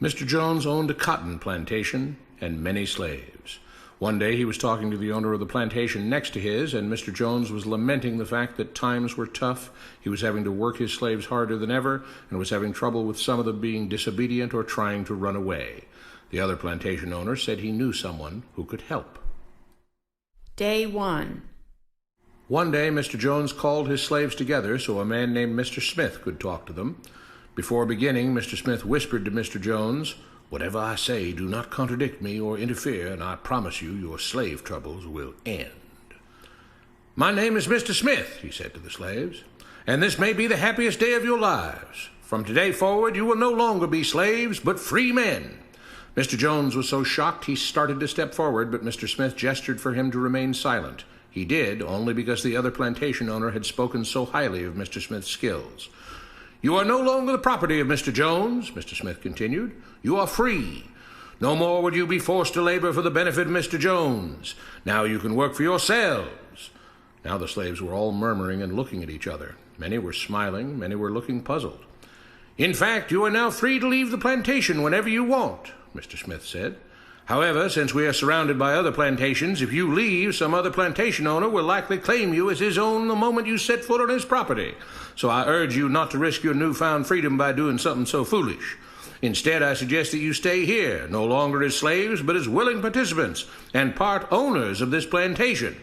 Mr. Jones owned a cotton plantation and many slaves. One day he was talking to the owner of the plantation next to his, and Mr. Jones was lamenting the fact that times were tough. He was having to work his slaves harder than ever, and was having trouble with some of them being disobedient or trying to run away. The other plantation owner said he knew someone who could help. Day 1. One day Mr. Jones called his slaves together so a man named Mr. Smith could talk to them. Before beginning, Mr. Smith whispered to Mr. Jones, "Whatever I say, do not contradict me or interfere, and I promise you your slave troubles will end." "My name is Mr. Smith," he said to the slaves, "and this may be the happiest day of your lives. From today forward, you will no longer be slaves, but free men." Mr. Jones was so shocked he started to step forward, but Mr. Smith gestured for him to remain silent. He did, only because the other plantation owner had spoken so highly of Mr. Smith's skills. "You are no longer the property of Mr. Jones," Mr. Smith continued. "You are free. No more would you be forced to labor for the benefit of Mr. Jones. Now you can work for yourselves." Now the slaves were all murmuring and looking at each other. Many were smiling, many were looking puzzled. "In fact, you are now free to leave the plantation whenever you want," Mr. Smith said. "However, since we are surrounded by other plantations, if you leave, some other plantation owner will likely claim you as his own the moment you set foot on his property. So I urge you not to risk your newfound freedom by doing something so foolish. Instead, I suggest that you stay here, no longer as slaves, but as willing participants and part owners of this plantation.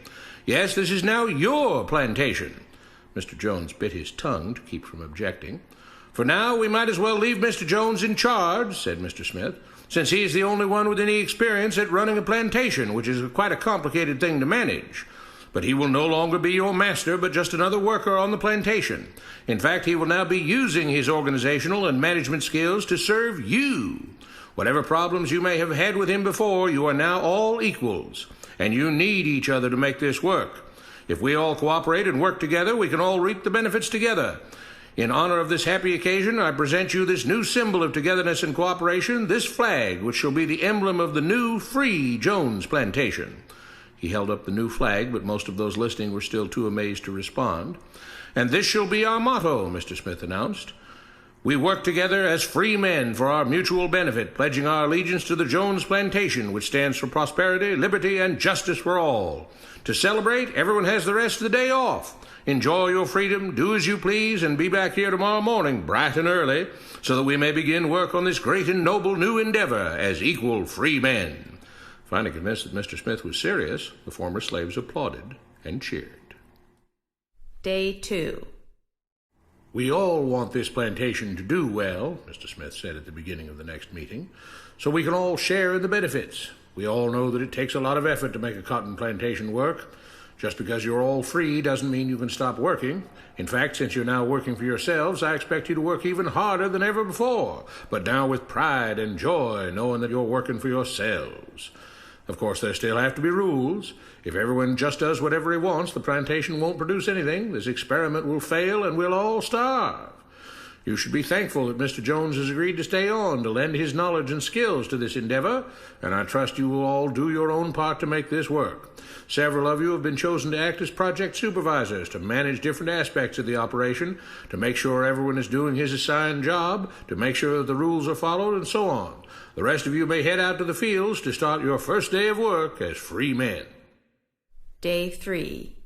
Yes, this is now your plantation." Mr. Jones bit his tongue to keep from objecting. "For now, we might as well leave Mr. Jones in charge," said Mr. Smith, "since he is the only one with any experience at running a plantation, which is quite a complicated thing to manage. But he will no longer be your master, but just another worker on the plantation. In fact, he will now be using his organizational and management skills to serve you. Whatever problems you may have had with him before, you are now all equals, and you need each other to make this work. If we all cooperate and work together, we can all reap the benefits together. In honor of this happy occasion, I present you this new symbol of togetherness and cooperation, this flag, which shall be the emblem of the new, free Jones Plantation." He held up the new flag, but most of those listening were still too amazed to respond. "And this shall be our motto," Mr. Smith announced. "We work together as free men for our mutual benefit, pledging our allegiance to the Jones Plantation, which stands for prosperity, liberty, and justice for all. To celebrate, everyone has the rest of the day off. Enjoy your freedom, do as you please, and be back here tomorrow morning, bright and early, so that we may begin work on this great and noble new endeavor as equal free men." Finally convinced that Mr. Smith was serious, the former slaves applauded and cheered. Day 2. "We all want this plantation to do well," Mr. Smith said at the beginning of the next meeting, "so we can all share in the benefits. We all know that it takes a lot of effort to make a cotton plantation work. Just because you're all free doesn't mean you can stop working. In fact, since you're now working for yourselves, I expect you to work even harder than ever before, but now with pride and joy, knowing that you're working for yourselves. Of course, there still have to be rules. If everyone just does whatever he wants, the plantation won't produce anything. This experiment will fail, and we'll all starve. You should be thankful that Mr. Jones has agreed to stay on to lend his knowledge and skills to this endeavor, and I trust you will all do your own part to make this work. Several of you have been chosen to act as project supervisors to manage different aspects of the operation, to make sure everyone is doing his assigned job, to make sure that the rules are followed, and so on. The rest of you may head out to the fields to start your first day of work as free men." Day 3.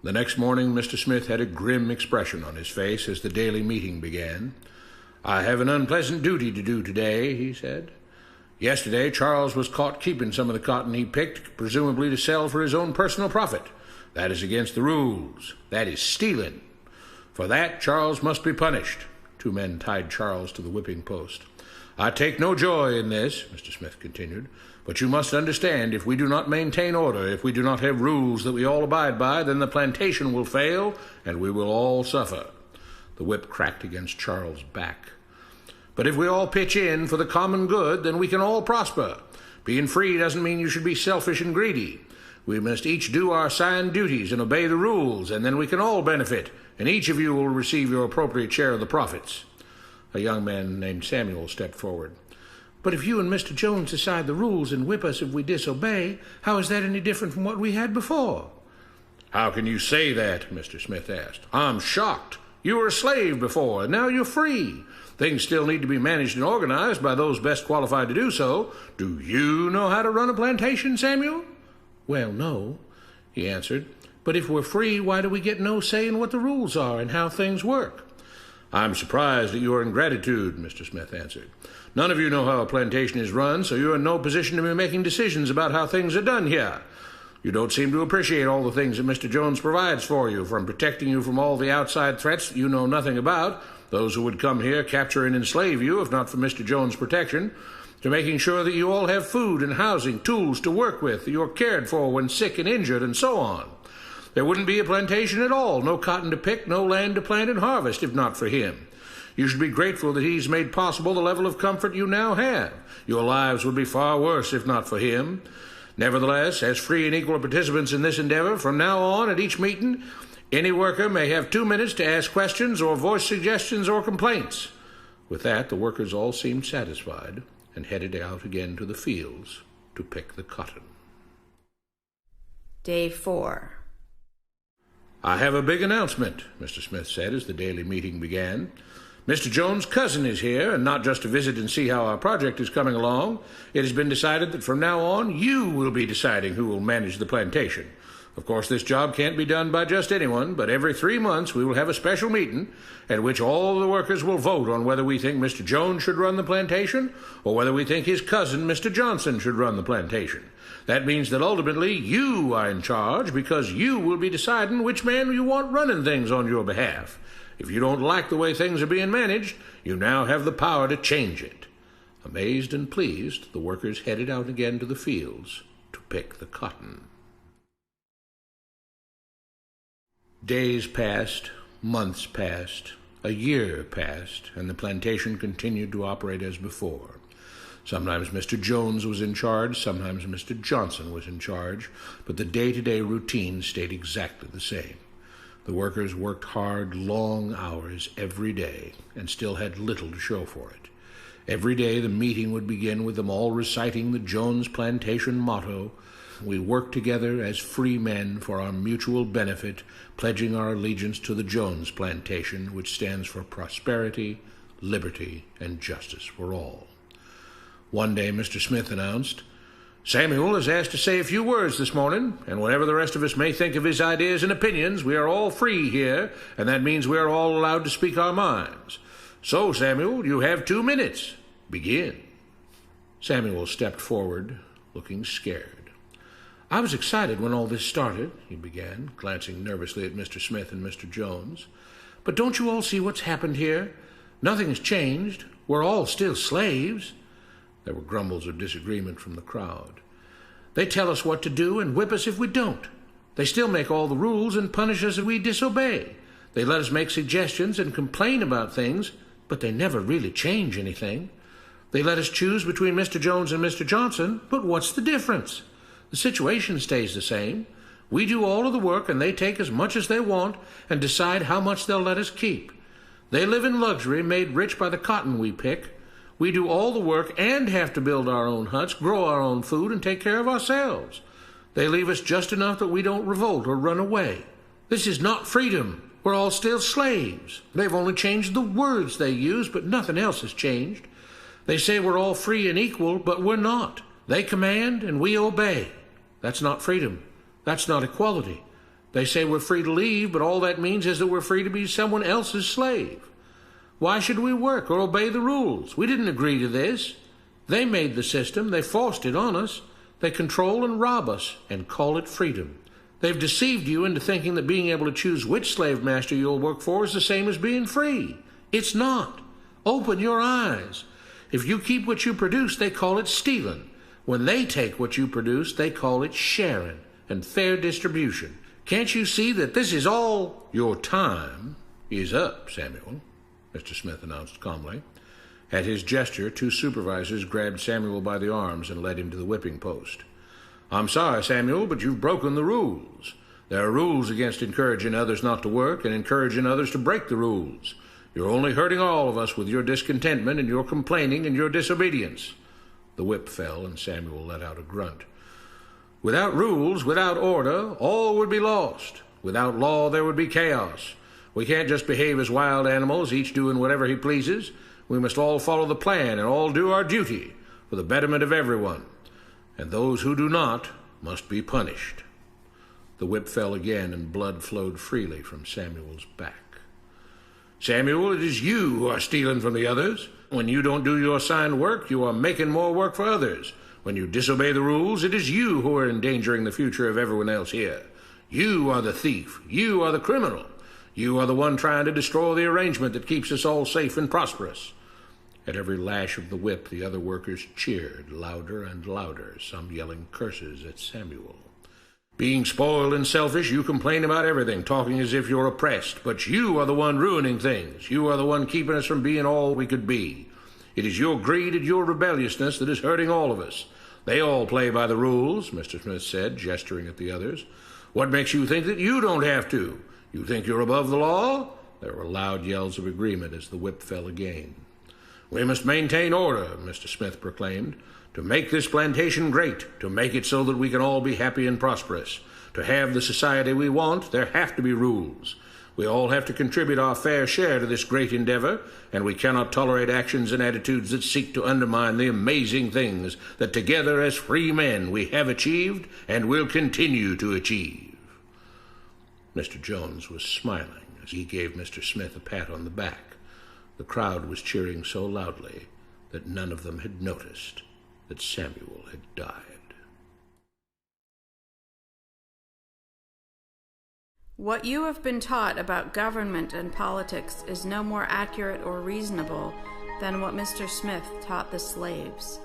The next morning, Mr. Smith had a grim expression on his face as the daily meeting began. "I have an unpleasant duty to do today," he said. "Yesterday, Charles was caught keeping some of the cotton he picked, presumably to sell for his own personal profit. That is against the rules. That is stealing. For that, Charles must be punished." Two men tied Charles to the whipping post. "I take no joy in this," Mr. Smith continued, "but you must understand, if we do not maintain order, if we do not have rules that we all abide by, then the plantation will fail, and we will all suffer." The whip cracked against Charles' back. "But if we all pitch in for the common good, then we can all prosper. Being free doesn't mean you should be selfish and greedy. We must each do our assigned duties and obey the rules, and then we can all benefit, and each of you will receive your appropriate share of the profits." A young man named Samuel stepped forward. "But if you and Mr. Jones decide the rules and whip us if we disobey, how is that any different from what we had before?" "How can you say that?" Mr. Smith asked. "I'm shocked. You were a slave before, and now you're free. Things still need to be managed and organized by those best qualified to do so. Do you know how to run a plantation, Samuel?" "Well, no," he answered. "But if we're free, why do we get no say in what the rules are and how things work?" "I'm surprised at your ingratitude," Mr. Smith answered. "None of you know how a plantation is run, so you're in no position to be making decisions about how things are done here. You don't seem to appreciate all the things that Mr. Jones provides for you, from protecting you from all the outside threats that you know nothing about, those who would come here, capture and enslave you if not for Mr. Jones' protection, to making sure that you all have food and housing, tools to work with, that you're cared for when sick and injured, and so on. There wouldn't be a plantation at all, no cotton to pick, no land to plant and harvest, if not for him. You should be grateful that he's made possible the level of comfort you now have. Your lives would be far worse if not for him. Nevertheless, as free and equal participants in this endeavor, from now on at each meeting, any worker may have 2 minutes to ask questions or voice suggestions or complaints." With that, the workers all seemed satisfied and headed out again to the fields to pick the cotton. Day 4. "I have a big announcement," Mr. Smith said as the daily meeting began. "Mr. Jones' cousin is here, and not just to visit and see how our project is coming along. It has been decided that from now on you will be deciding who will manage the plantation. Of course, this job can't be done by just anyone, but every 3 months we will have a special meeting at which all the workers will vote on whether we think Mr. Jones should run the plantation or whether we think his cousin, Mr. Johnson, should run the plantation. That means that ultimately you are in charge because you will be deciding which man you want running things on your behalf. If you don't like the way things are being managed, you now have the power to change it." Amazed and pleased, the workers headed out again to the fields to pick the cotton. Days passed, months passed, a year passed, and the plantation continued to operate as before. Sometimes Mr. Jones was in charge, sometimes Mr. Johnson was in charge, but the day-to-day routine stayed exactly the same. The workers worked hard, long hours every day, and still had little to show for it. Every day the meeting would begin with them all reciting the Jones Plantation motto, "We work together as free men for our mutual benefit, pledging our allegiance to the Jones Plantation, which stands for prosperity, liberty, and justice for all." One day Mr. Smith announced, "Samuel is asked to say a few words this morning, and whatever the rest of us may think of his ideas and opinions, we are all free here, and that means we are all allowed to speak our minds. So, Samuel, you have 2 minutes. Begin." Samuel stepped forward, looking scared. "I was excited when all this started," he began, glancing nervously at Mr. Smith and Mr. Jones. "But don't you all see what's happened here? Nothing has changed. We're all still slaves." There were grumbles of disagreement from the crowd. "They tell us what to do and whip us if we don't. They still make all the rules and punish us if we disobey. They let us make suggestions and complain about things, but they never really change anything. They let us choose between Mr. Jones and Mr. Johnson, but what's the difference? The situation stays the same. We do all of the work and they take as much as they want and decide how much they'll let us keep. They live in luxury, made rich by the cotton we pick. We do all the work and have to build our own huts, grow our own food, and take care of ourselves. They leave us just enough that we don't revolt or run away. This is not freedom. We're all still slaves. They've only changed the words they use, but nothing else has changed. They say we're all free and equal, but we're not. They command and we obey. That's not freedom. That's not equality. They say we're free to leave, but all that means is that we're free to be someone else's slave. Why should we work or obey the rules? We didn't agree to this. They made the system. They forced it on us. They control and rob us and call it freedom. They've deceived you into thinking that being able to choose which slave master you'll work for is the same as being free. It's not. Open your eyes. If you keep what you produce, they call it stealing. When they take what you produce, they call it sharing and fair distribution. Can't you see that this is all? Your time is up, Samuel, Mr. Smith announced calmly. At his gesture, 2 supervisors grabbed Samuel by the arms and led him to the whipping post. "I'm sorry, Samuel, but you've broken the rules. There are rules against encouraging others not to work and encouraging others to break the rules. You're only hurting all of us with your discontentment and your complaining and your disobedience." The whip fell and Samuel let out a grunt. "Without rules, without order, all would be lost. Without law, there would be chaos. We can't just behave as wild animals, each doing whatever he pleases. We must all follow the plan and all do our duty for the betterment of everyone, and those who do not must be punished. The whip fell again, and blood flowed freely from Samuel's back. Samuel, it is you who are stealing from the others. When you don't do your assigned work, you are making more work for others. When you disobey the rules, it is you who are endangering the future of everyone else here. You are the thief. You are the criminal. You are the one trying to destroy the arrangement that keeps us all safe and prosperous. At every lash of the whip, the other workers cheered louder and louder, some yelling curses at Samuel. Being spoiled and selfish, you complain about everything, talking as if you're oppressed. But you are the one ruining things. You are the one keeping us from being all we could be. It is your greed and your rebelliousness that is hurting all of us. They all play by the rules, Mr. Smith said, gesturing at the others. What makes you think that you don't have to? You think you're above the law? There were loud yells of agreement as the whip fell again. We must maintain order, Mr. Smith proclaimed. To make this plantation great, to make it so that we can all be happy and prosperous. To have the society we want, there have to be rules. We all have to contribute our fair share to this great endeavor, and we cannot tolerate actions and attitudes that seek to undermine the amazing things that together as free men we have achieved and will continue to achieve. Mr. Jones was smiling as he gave Mr. Smith a pat on the back. The crowd was cheering so loudly that none of them had noticed that Samuel had died. What you have been taught about government and politics is no more accurate or reasonable than what Mr. Smith taught the slaves.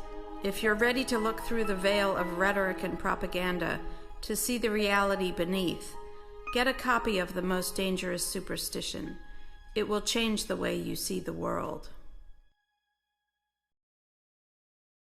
If you're ready to look through the veil of rhetoric and propaganda to see the reality beneath, get a copy of The Most Dangerous Superstition. It will change the way you see the world.